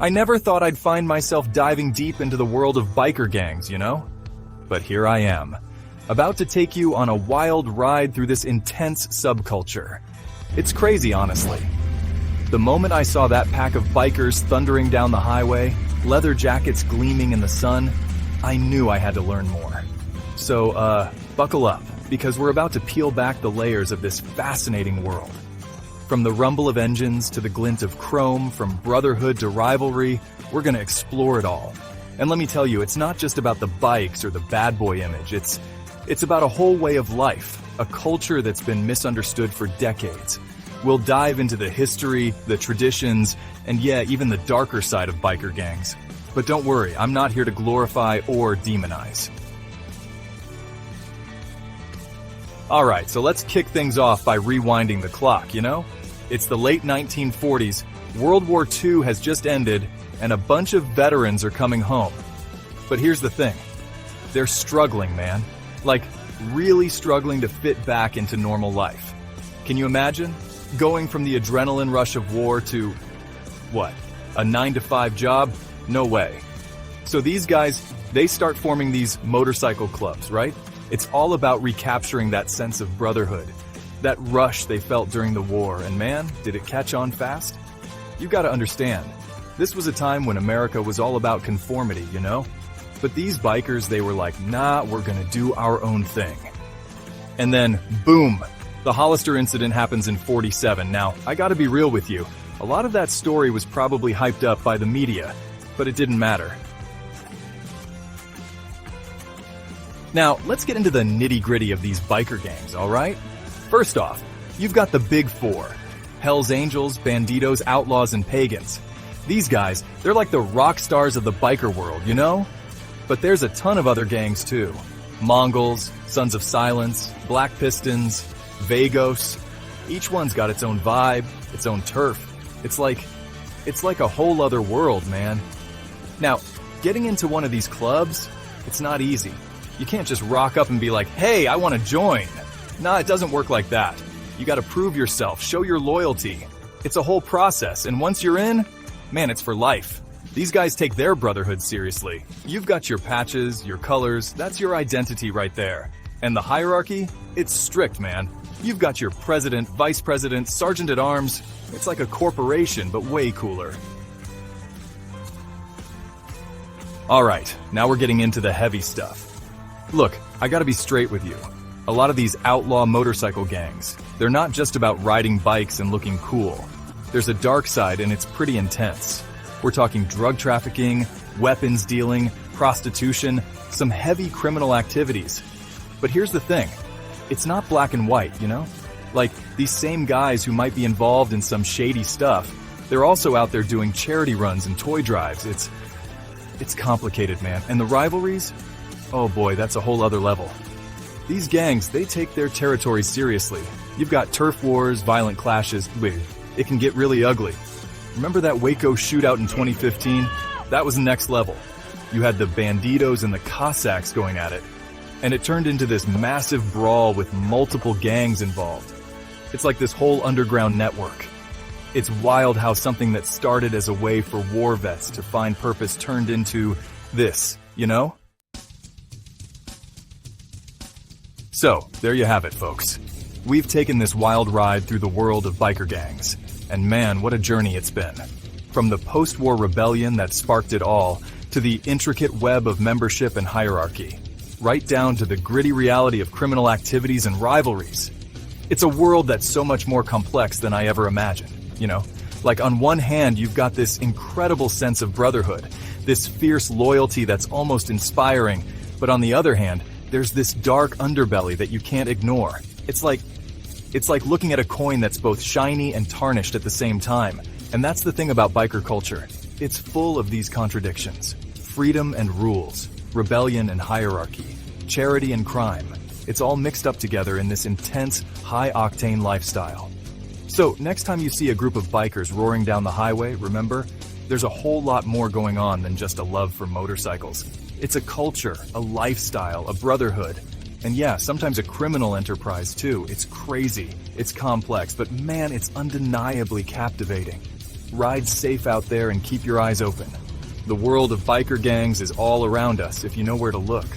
I never thought I'd find myself diving deep into the world of biker gangs, you know? But here I am, about to take you on a wild ride through this intense subculture. It's crazy, honestly. The moment I saw that pack of bikers thundering down the highway, leather jackets gleaming in the sun, I knew I had to learn more. So, buckle up, because we're about to peel back the layers of this fascinating world. From the rumble of engines to the glint of chrome, from brotherhood to rivalry, we're gonna explore it all. And let me tell you, it's not just about the bikes or the bad boy image, it's about a whole way of life, a culture that's been misunderstood for decades. We'll dive into the history, the traditions, and yeah, even the darker side of biker gangs. But don't worry, I'm not here to glorify or demonize. Alright, so let's kick things off by rewinding the clock, you know? It's the late 1940s, World War II has just ended, and a bunch of veterans are coming home. But here's the thing, they're struggling, man. Like, really struggling to fit back into normal life. Can you imagine? Going from the adrenaline rush of war to, what, a 9-to-5 job? No way. So these guys, they start forming these motorcycle clubs, right? It's all about recapturing that sense of brotherhood, that rush they felt during the war, and man, did it catch on fast? You gotta understand, this was a time when America was all about conformity, you know? But these bikers, they were like, nah, we're gonna do our own thing. And then, boom, the Hollister incident happens in '47. Now, I gotta be real with you, a lot of that story was probably hyped up by the media, but it didn't matter. Now, let's get into the nitty-gritty of these biker gangs, alright? First off, you've got the Big Four. Hells Angels, Banditos, Outlaws, and Pagans. These guys, they're like the rock stars of the biker world, you know? But there's a ton of other gangs too. Mongols, Sons of Silence, Black Pistons, Vagos. Each one's got its own vibe, its own turf. It's like a whole other world, man. Now, getting into one of these clubs, it's not easy. You can't just rock up and be like, hey, I want to join. Nah, it doesn't work like that. You gotta prove yourself, show your loyalty. It's a whole process, and once you're in, man, it's for life. These guys take their brotherhood seriously. You've got your patches, your colors, that's your identity right there. And the hierarchy? It's strict, man. You've got your president, vice president, sergeant at arms. It's like a corporation, but way cooler. Alright, now we're getting into the heavy stuff. Look, I gotta be straight with you. A lot of these outlaw motorcycle gangs, they're not just about riding bikes and looking cool. There's a dark side and it's pretty intense. We're talking drug trafficking, weapons dealing, prostitution, some heavy criminal activities. But here's the thing, it's not black and white, you know? Like, these same guys who might be involved in some shady stuff, they're also out there doing charity runs and toy drives. It's complicated, man. And the rivalries? Oh boy, that's a whole other level. These gangs, they take their territory seriously. You've got turf wars, violent clashes. Wait, it can get really ugly. Remember that Waco shootout in 2015? That was next level. You had the Banditos and the Cossacks going at it. And it turned into this massive brawl with multiple gangs involved. It's like this whole underground network. It's wild how something that started as a way for war vets to find purpose turned into this, you know? So, there you have it, folks. We've taken this wild ride through the world of biker gangs. And man, what a journey it's been. From the post-war rebellion that sparked it all, to the intricate web of membership and hierarchy, right down to the gritty reality of criminal activities and rivalries. It's a world that's so much more complex than I ever imagined, you know? Like, on one hand, you've got this incredible sense of brotherhood, this fierce loyalty that's almost inspiring, but on the other hand, there's this dark underbelly that you can't ignore. It's like looking at a coin that's both shiny and tarnished at the same time. And that's the thing about biker culture. It's full of these contradictions. Freedom and rules, rebellion and hierarchy, charity and crime. It's all mixed up together in this intense, high-octane lifestyle. So, next time you see a group of bikers roaring down the highway, remember, there's a whole lot more going on than just a love for motorcycles. It's a culture, a lifestyle, a brotherhood. And yeah, sometimes a criminal enterprise too. It's crazy, it's complex, but man, it's undeniably captivating. Ride safe out there and keep your eyes open. The world of biker gangs is all around us if you know where to look.